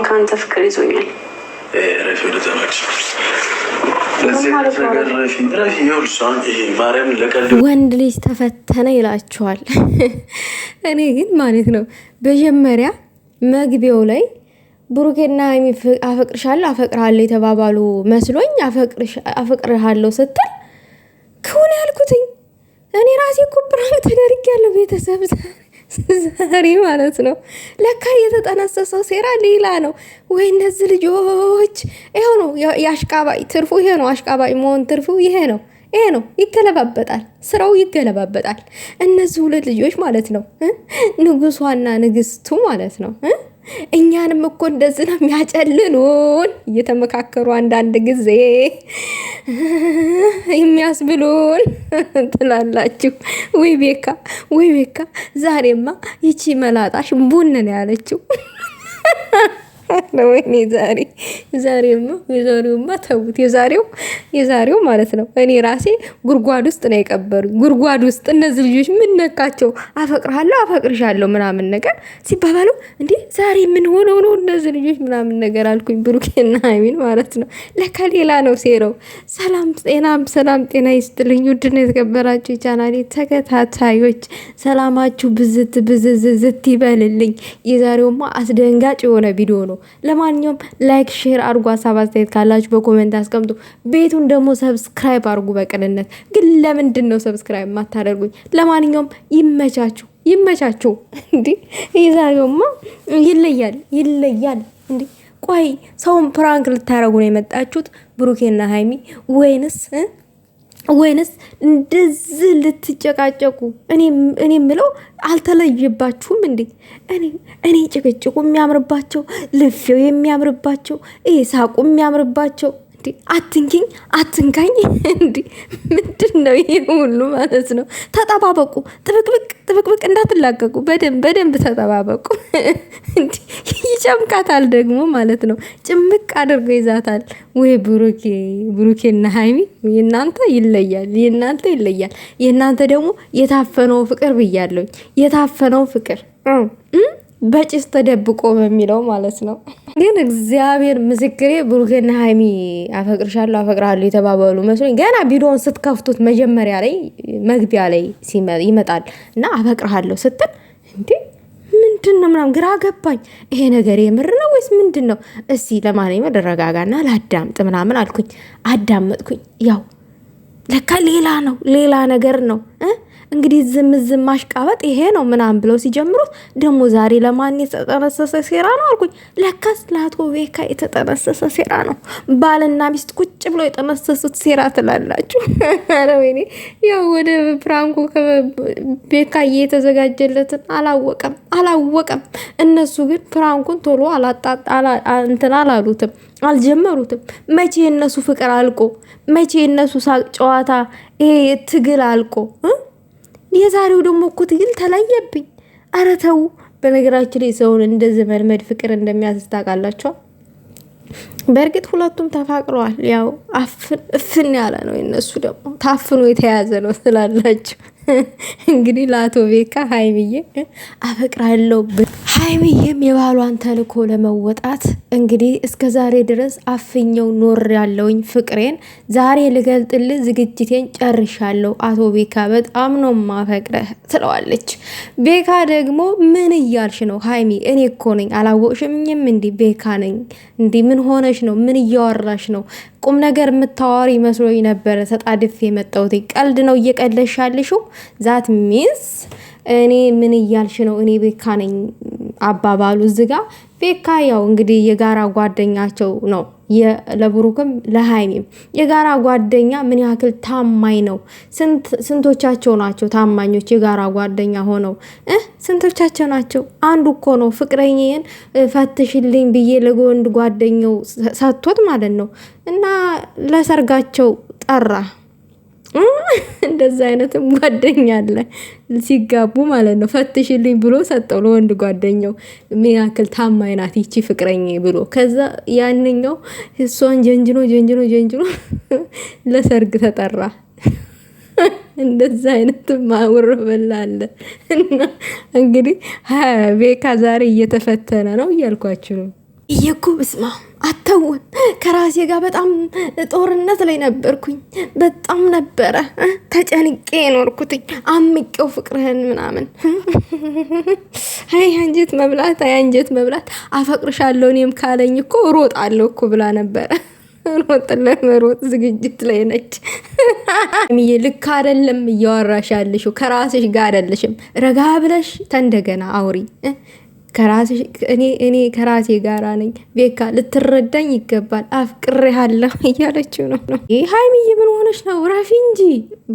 ከአንተ ፍቅር ይዞኛል። ረፊ ወደ ተባክሽ ወንድ ልጅ ተፈተነ ይላችኋል። እኔ ግን ማለት ነው መጀመሪያ መግቢያው ላይ ብሩኬና ሀይሚ አፈቅርሻለሁ አፈቅርሃለሁ የተባባሉ መስሎኝ አፈቅርሃለሁ ስትል ከሆነ ያልኩትኝ እኔ ራሴ እኮ ፕራንክ ተደርጊያለሁ ቤተሰብ ዛሬ ማለት ነው። ለካ የተጠነሰሰው ሴራ ሌላ ነው ወይ? እነዚህ ልጆች ይሄው ነው የአሽቃባጭ ትርፉ ይሄ ነው። አሽቃባጭ መሆን ትርፉ ይሄ ነው። ይገለባበጣል፣ ስራው ይገለባበጣል። እነዚህ ሁለት ልጆች ማለት ነው ንጉሷና ንግስቱ ማለት ነው። እኛንም እኮ እንደዚህ ነው የሚያጨልሉን እየተመካከሩ አንዳንድ ጊዜ የሚያስብሉን ትላላችሁ። ወይ ቤካ ዛሬማ ይቺ መላጣሽ ቡን ነው ያለችው። ወይኔ የዛሬውማ ተውት። የዛሬው ማለት ነው እኔ ራሴ ጉርጓድ ውስጥ ነው የቀበሩኝ። ጉርጓድ ውስጥ እነዚህ ልጆች ምን ነካቸው? አፈቅርሃለሁ አፈቅርሻለሁ ምናምን ነገር ሲባባሉ እንዴ ዛሬ ምን ሆነው ነው እነዚህ ልጆች ምናምን ነገር አልኩኝ። ብሩኬና ሀይሚን ማለት ነው። ለካ ሌላ ነው ሴራው። ሰላም ጤና ይስጥልኝ ውድና የተከበራችሁ የቻናሌ ተከታታዮች ሰላማችሁ ብዝት ይበልልኝ። የዛሬውማ አስደንጋጭ የሆነ ቪዲዮ ነው። ለማንኛውም ላይክ ሼር አድርጉ። ሀሳብ አስተያየት ካላችሁ በኮሜንት አስቀምጡ። ቤቱን ደግሞ ሰብስክራይብ አድርጉ። በቅንነት ግን ለምንድን ነው ሰብስክራይብ ማታደርጉኝ? ለማንኛውም ይመቻችሁ። እንዴ የዛሬውማ ይለያል። እንዴ ቆይ ሰውን ፕራንክ ልታረጉ ነው የመጣችሁት ብሩኬና ሀይሚ ወይንስ እንደዚህ ልትጨቃጨቁ? እኔ ምለው አልተለየባችሁም እንዴ? እኔ ጭቅጭቁ የሚያምርባቸው፣ ልፌው የሚያምርባቸው፣ ሳቁ የሚያምርባቸው አትንካኝ እንዲ ምንድን ነው ይሄ ሁሉ ማለት ነው? ተጠባበቁ፣ ጥብቅብቅ እንዳትላቀቁ፣ በደንብ ተጠባበቁ። ይጨምቃታል ደግሞ ማለት ነው። ጭምቅ አድርጎ ይዛታል። ወይ ብሩኬና ሀይሚ የእናንተ ይለያል። የእናንተ ደግሞ የታፈነው ፍቅር ብያለሁ። የታፈነው ፍቅር በጭስ ተደብቆ በሚለው ማለት ነው። ግን እግዚአብሔር ምስክሬ ብሩኬና ሀይሚ አፈቅርሻለሁ አፈቅርሃለሁ የተባባሉ መስሎኝ ገና ቪዲዮውን ስትከፍቱት መጀመሪያ ላይ መግቢያ ላይ ይመጣል እና አፈቅርሃለሁ ስትል እንዴ ምንድን ነው ምናምን ግራ ገባኝ። ይሄ ነገር የምር ነው ወይስ ምንድን ነው? እስቲ ለማንኛውም መደረጋጋና ላዳምጥ ምናምን አልኩኝ። አዳመጥኩኝ። ያው ለካ ሌላ ነገር ነው። እንግዲህ ዝም ማሽቃበጥ ይሄ ነው ምናምን ብለው ሲጀምሩት ደግሞ ዛሬ ለማን የተጠነሰሰ ሴራ ነው አልኩኝ። ለካስ ለአቶ ቤካ የተጠነሰሰ ሴራ ነው። ባልና ሚስት ቁጭ ብሎ የጠነሰሱት ሴራ ትላላችሁ። ኧረ ወይኔ ያው ወደ ፕራንኩ ቤካ የተዘጋጀለትን አላወቀም። እነሱ ግን ፕራንኩን ቶሎ አላሉትም፣ አልጀመሩትም። መቼ የእነሱ ፍቅር አልቆ፣ መቼ የእነሱ ሳቅ ጨዋታ ይሄ ትግል አልቆ የዛሬው ደግሞ እኮ ትግል ተለየብኝ። ኧረ ተው። በነገራችን ላይ ሰውን እንደዚህ መልመድ ፍቅር እንደሚያስታቃላቸው በእርግጥ ሁለቱም ተፋቅረዋል። ያው እፍን ያለ ነው። የነሱ ደግሞ ታፍኖ የተያዘ ነው ስላላችሁ እንግዲህ ለአቶ ቤካ ሀይሚዬ አፈቅራለሁ። ሀይሚዬም የባሏን ተልኮ ለመወጣት እንግዲህ እስከ ዛሬ ድረስ አፍኘው ኖር ያለውኝ ፍቅሬን ዛሬ ልገልጥልህ ዝግጅቴን ጨርሻለሁ። አቶ ቤካ በጣም ነው ማፈቅረህ ትለዋለች። ቤካ ደግሞ ምን እያልሽ ነው ሀይሚ? እኔ እኮ ነኝ አላወቅሽምኝም? እንዲ ቤካ ነኝ። እንዲ ምን ሆነሽ ነው? ምን እያወራሽ ነው? ቁም ነገር የምታዋሪ መስሎኝ ነበረ ተጣድፌ የመጣሁት። ቀልድ ነው እየቀለሻልሽው? ዛት ሚንስ እኔ ምን እያልሽ ነው? እኔ ቤካ ነኝ አባባሉ ዝጋ። ቤካ ያው እንግዲህ የጋራ ጓደኛቸው ነው። ለብሩክም ለሃይሚም የጋራ ጓደኛ ምን ያክል ታማኝ ነው? ስንቶቻቸው ናቸው ታማኞች የጋራ ጓደኛ ሆነው? ስንቶቻቸው ናቸው? አንዱ እኮ ነው ፍቅረኛዬን ፈትሽልኝ ብዬ ለጎንድ ጓደኛው ሰጥቶት ማለት ነው። እና ለሰርጋቸው ጠራ። እንደዛ አይነትም ጓደኛ አለ ሲጋቡ ማለት ነው። ፈትሽልኝ ብሎ ሰጠው ለወንድ ጓደኛው። ምን ያክል ታማኝ ናት ይቺ ፍቅረኛ ብሎ ከዛ ያንኛው እሷን ጀንጅኖ ለሰርግ ተጠራ። እንደዛ አይነት ማውር በላለ እና እንግዲህ ቤካ ዛሬ እየተፈተነ ነው እያልኳችሁ ነው። እየኩ ብስማ አተውን ከራሴ ጋር በጣም ጦርነት ላይ ነበርኩኝ። በጣም ነበረ ተጨንቄ የኖርኩትኝ አምቄው ፍቅርህን ምናምን አይ አንጀት መብላት አፈቅርሻለሁ እኔም ካለኝ እኮ ሮጣለሁ እኮ ብላ ነበረ። ሮጥ ለመሮጥ ዝግጅት ላይ ነች። ሚዬ ልክ አይደለም እያወራሽ ያለሽው ከራስሽ ጋር አይደለሽም። ረጋ ብለሽ ተንደገና አውሪ። ከራስሽ እኔ ከራሴ ጋራ ነኝ ቤካ ልትረዳኝ ይገባል አፍቅሬሃለሁ እያለችው ነው። ይሄ ሀይሚዬ ምን ሆነሽ ነው? ረፊ እንጂ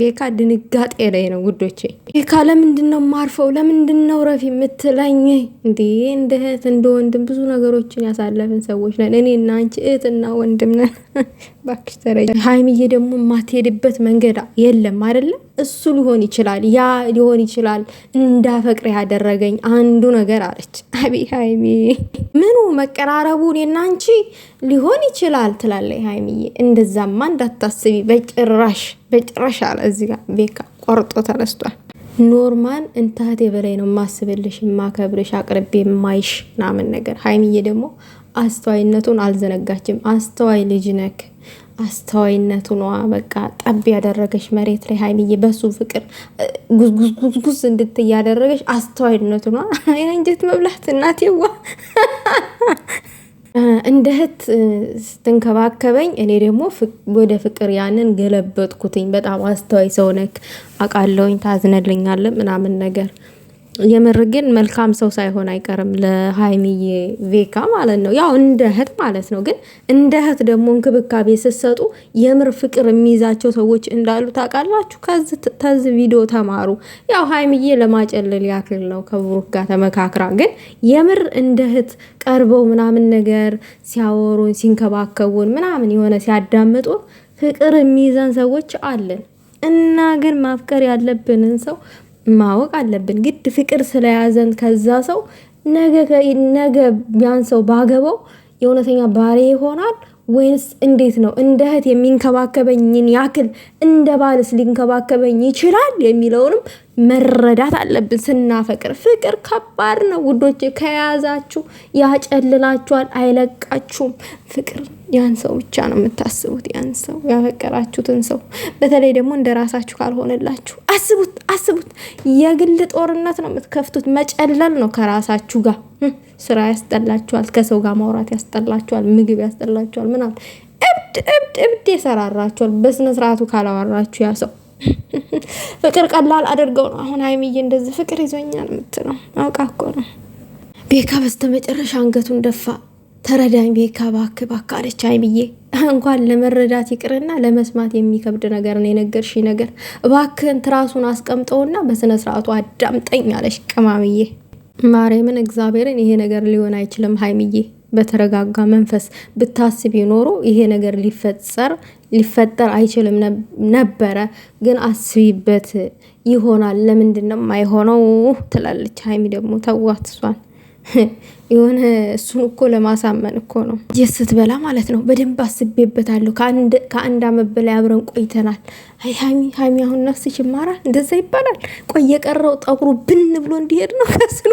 ቤካ ድንጋጤ ላይ ነው ውዶቼ። ቤካ ለምንድነው ማርፈው? ለምንድነው ረፊ የምትለኝ እንዴ? እንደ እህት እንደ ወንድም ብዙ ነገሮችን ያሳለፍን ሰዎች ነን። እኔና አንቺ እህትና ወንድም ነን። ባክሽ ተረጂ። ሀይሚዬ ደግሞ የማትሄድበት መንገድ የለም አይደለም። እሱ ሊሆን ይችላል ያ ሊሆን ይችላል እንዳፈቅር ያደረገኝ አንዱ ነገር አለች። አቢ ሀይሚ ምኑ መቀራረቡ እኔና አንቺ ሊሆን ይችላል ትላለች ሀይሚዬ። እንደዛማ እንዳታስቢ በጭራሽ አለ። እዚህ ጋር ቤካ ቆርጦ ተነስቷል። ኖርማን እንታህቴ በላይ ነው ማስብልሽ ማከብርሽ አቅርቤ ማይሽ ምናምን ነገር። ሀይሚዬ ደግሞ አስተዋይነቱን አልዘነጋችም። አስተዋይ ልጅ ነክ አስተዋይነቱ ነው በቃ ጠብ ያደረገሽ መሬት ላይ ሀይሚዬ በሱ ፍቅር ጉዝጉዝ እንድትይ ያደረገሽ አስተዋይነቱ ነው። የአንጀት መብላት እናቴዋ እንደ እህት ስትንከባከበኝ እኔ ደግሞ ወደ ፍቅር ያንን ገለበጥኩትኝ። በጣም አስተዋይ ሰው ነክ አውቃለሁኝ፣ ታዝነልኛለህ ምናምን ነገር። የምር ግን መልካም ሰው ሳይሆን አይቀርም ለሀይሚዬ ቬካ ማለት ነው። ያው እንደ እህት ማለት ነው። ግን እንደ እህት ደግሞ እንክብካቤ ስትሰጡ የምር ፍቅር የሚይዛቸው ሰዎች እንዳሉ ታውቃላችሁ። ከዚህ ቪዲዮ ተማሩ። ያው ሀይሚዬ ለማጨለል ያክል ነው ከብሩክ ጋር ተመካክራ። ግን የምር እንደ እህት ቀርበው ምናምን ነገር ሲያወሩን ሲንከባከቡን ምናምን የሆነ ሲያዳምጡ ፍቅር የሚይዘን ሰዎች አለን እና ግን ማፍቀር ያለብንን ሰው ማወቅ አለብን። ግድ ፍቅር ስለያዘን ከዛ ሰው ነገ ቢያን ሰው ባገባው የእውነተኛ ባሬ ይሆናል ወይንስ እንዴት ነው? እንደ እህት የሚንከባከበኝን ያክል እንደ ባልስ ሊንከባከበኝ ይችላል የሚለውንም መረዳት አለብን ስናፈቅር። ፍቅር ከባድ ነው ውዶች፣ ከያዛችሁ ያጨልላችኋል፣ አይለቃችሁም። ፍቅር ያን ሰው ብቻ ነው የምታስቡት፣ ያን ሰው ያፈቀራችሁትን ሰው። በተለይ ደግሞ እንደ ራሳችሁ ካልሆነላችሁ አስቡት፣ የግል ጦርነት ነው የምትከፍቱት። መጨለል ነው ከራሳችሁ ጋር። ስራ ያስጠላችኋል፣ ከሰው ጋር ማውራት ያስጠላችኋል፣ ምግብ ያስጠላችኋል፣ ምናምን እብድ የሰራራችኋል። በስነ ስርዓቱ ካላወራችሁ ያ ሰው ፍቅር ቀላል አድርገው ነው አሁን ሀይሚዬ እንደዚህ ፍቅር ይዞኛል የምትለው አውቃ እኮ ነው። ቤካ በስተመጨረሻ አንገቱን ደፋ። ተረዳኝ ቤካ እባክህ አለች ሀይሚዬ። እንኳን ለመረዳት ይቅርና ለመስማት የሚከብድ ነገር ነው የነገርሽ ነገር። እባክህን ትራሱን አስቀምጠውና በስነ ስርዓቱ አዳምጠኝ አለች ቅማምዬ። ማርያምን እግዚአብሔርን ይሄ ነገር ሊሆን አይችልም ሀይሚዬ። በተረጋጋ መንፈስ ብታስብ ይኖሩ ይሄ ነገር ሊፈጠር አይችልም ነበረ። ግን አስቢበት ይሆናል። ለምንድነው የማይሆነው ትላለች ሀይሚ። ደግሞ ተዋት እሷን የሆነ እሱን እኮ ለማሳመን እኮ ነው ስትበላ ማለት ነው። በደንብ አስቤበታለሁ። ከአንድ አመት በላይ አብረን ቆይተናል። አይ ሀይሚ አሁን ነፍስሽ ይማራል እንደዛ ይባላል። ቆይ የቀረው ጠጉሩ ብን ብሎ እንዲሄድ ነው ከስሉ።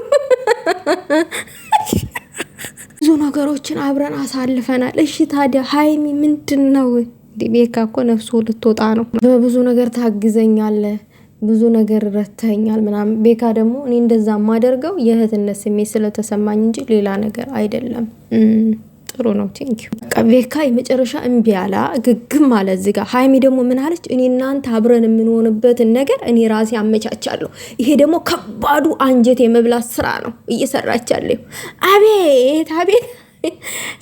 ብዙ ነገሮችን አብረን አሳልፈናል። እሺ ታዲያ ሀይሚ ምንድን ነው? ቤካ እኮ ነፍሱ ልትወጣ ነው። በብዙ ነገር ታግዘኛለህ፣ ብዙ ነገር ረተኛል ምናምን። ቤካ ደግሞ እኔ እንደዛ የማደርገው የእህትነት ስሜት ስለተሰማኝ እንጂ ሌላ ነገር አይደለም። ጥሩ ነው ቴንኪው። ቤካ የመጨረሻ እምቢ አላ ግግም ማለት እዚህ ጋር። ሀይሚ ደግሞ ምን አለች? እኔ እናንተ አብረን የምንሆንበትን ነገር እኔ ራሴ አመቻቻለሁ። ይሄ ደግሞ ከባዱ አንጀት የመብላት ስራ ነው እየሰራች ያለው። አቤት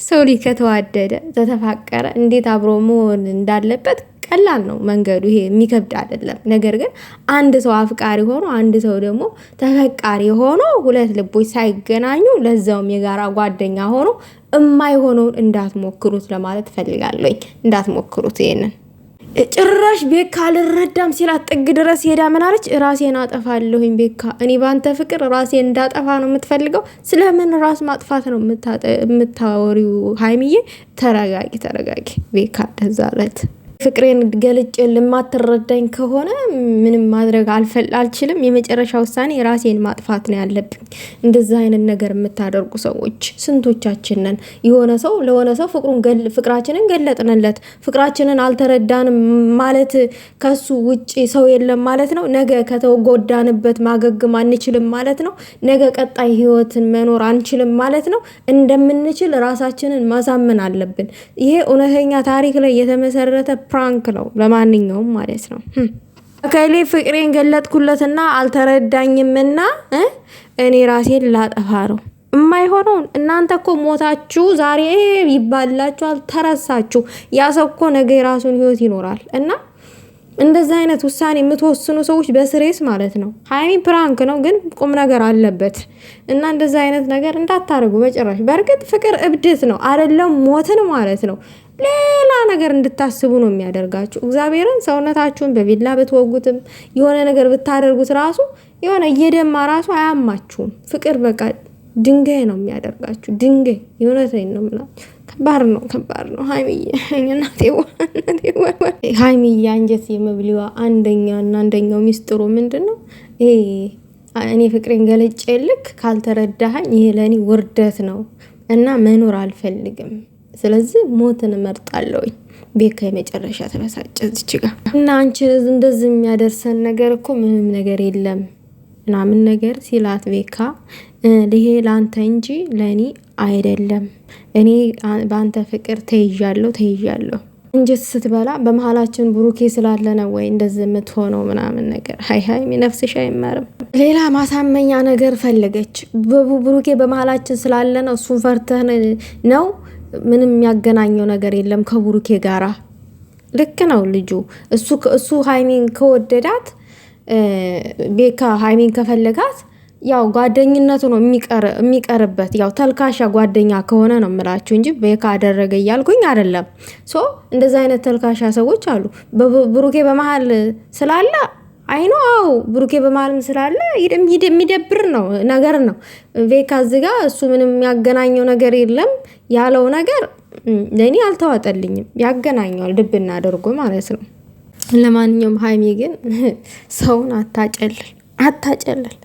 ሰው ልጅ ከተዋደደ ተተፋቀረ እንዴት አብሮ መሆን እንዳለበት ቀላል ነው መንገዱ። ይሄ የሚከብድ አይደለም። ነገር ግን አንድ ሰው አፍቃሪ ሆኖ አንድ ሰው ደግሞ ተፈቃሪ ሆኖ ሁለት ልቦች ሳይገናኙ ለዛውም የጋራ ጓደኛ ሆኖ የማይሆነውን እንዳትሞክሩት ለማለት ፈልጋለኝ። እንዳትሞክሩት ይሄንን ጭራሽ ቤካ አልረዳም ሲላት ጥግ ድረስ ሄዳ ምን አለች? ራሴን አጠፋለሁኝ ቤካ፣ እኔ ባንተ ፍቅር ራሴን እንዳጠፋ ነው የምትፈልገው። ስለምን ራስ ማጥፋት ነው የምታወሪው ሀይሚዬ? ተረጋጊ ቤካ። እንደዛ አለት ፍቅሬን ገልጬ ለማትረዳኝ ከሆነ ምንም ማድረግ አልችልም። የመጨረሻ ውሳኔ ራሴን ማጥፋት ነው ያለብኝ። እንደዛ አይነት ነገር የምታደርጉ ሰዎች ስንቶቻችን ነን? የሆነ ሰው ለሆነ ሰው ፍቅራችንን ገለጥንለት፣ ፍቅራችንን አልተረዳንም ማለት ከሱ ውጪ ሰው የለም ማለት ነው። ነገ ከተጎዳንበት ማገግም አንችልም ማለት ነው። ነገ ቀጣይ ህይወትን መኖር አንችልም ማለት ነው። እንደምንችል ራሳችንን ማሳመን አለብን። ይሄ እውነተኛ ታሪክ ላይ የተመሰረተ ፕራንክ ነው ለማንኛውም ማለት ነው። ከሌ ፍቅሬን ገለጥኩለትና አልተረዳኝምና እኔ ራሴን ላጠፋ ነው። የማይሆነውን እናንተ እኮ ሞታችሁ ዛሬ ይባላችኋል፣ ተረሳችሁ። ያ ሰው እኮ ነገ የራሱን ህይወት ይኖራል እና እንደዛ አይነት ውሳኔ የምትወስኑ ሰዎች በስሬስ ማለት ነው። ሀይሚ ፕራንክ ነው ግን ቁም ነገር አለበት እና እንደዛ አይነት ነገር እንዳታደርጉ በጭራሽ። በእርግጥ ፍቅር እብደት ነው አይደለም ሞትን ማለት ነው። ሌላ ነገር እንድታስቡ ነው የሚያደርጋችሁ። እግዚአብሔርን ሰውነታችሁን በቢላ ብትወጉትም የሆነ ነገር ብታደርጉት ራሱ የሆነ እየደማ ራሱ አያማችሁም። ፍቅር በቃ ድንጋይ ነው የሚያደርጋችሁ። ድንጋይ የእውነቴን ነው የምላችሁ። ከባድ ነው። ሀይሚዬ አንጀት የመብሊዋ አንደኛው ሚስጥሩ ምንድን ነው? እኔ ፍቅሬን ገልጬ ልክ ካልተረዳኸኝ ይሄ ለእኔ ውርደት ነው እና መኖር አልፈልግም። ስለዚህ ሞትን እመርጣለሁኝ። ቤካ የመጨረሻ ተበሳጨች ጋር እና አንቺ እንደዚህ የሚያደርሰን ነገር እኮ ምንም ነገር የለም ምናምን ነገር ሲላት ቤካ ይሄ ለአንተ እንጂ ለእኔ አይደለም። እኔ በአንተ ፍቅር ተይዣለሁ እንጀት ስትበላ በመሀላችን ብሩኬ ስላለ ነው ወይ እንደዚህ የምትሆነው ምናምን ነገር። ሀይ ነፍስሽ አይማርም። ሌላ ማሳመኛ ነገር ፈለገች። ብሩኬ በመሀላችን ስላለ ነው እሱን ፈርተህ ነው። ምንም የሚያገናኘው ነገር የለም ከብሩኬ ጋራ። ልክ ነው ልጁ። እሱ ሀይሚን ከወደዳት ቤካ ሀይሚን ከፈለጋት ያው ጓደኝነቱ ነው የሚቀርበት። ያው ተልካሻ ጓደኛ ከሆነ ነው የምላችሁ እንጂ ቤካ አደረገ እያልኩኝ አይደለም። እንደዛ አይነት ተልካሻ ሰዎች አሉ። ብሩኬ በመሀል ስላለ አይኖ ብሩኬ በመሀልም ስላለ የሚደብር ነው ነገር ነው። ቤካ እዚህ ጋር እሱ ምንም ያገናኘው ነገር የለም ያለው ነገር ለእኔ አልተዋጠልኝም። ያገናኘዋል ድብና አድርጎ ማለት ነው። ለማንኛውም ሀይሚ ግን ሰውን አታጨልል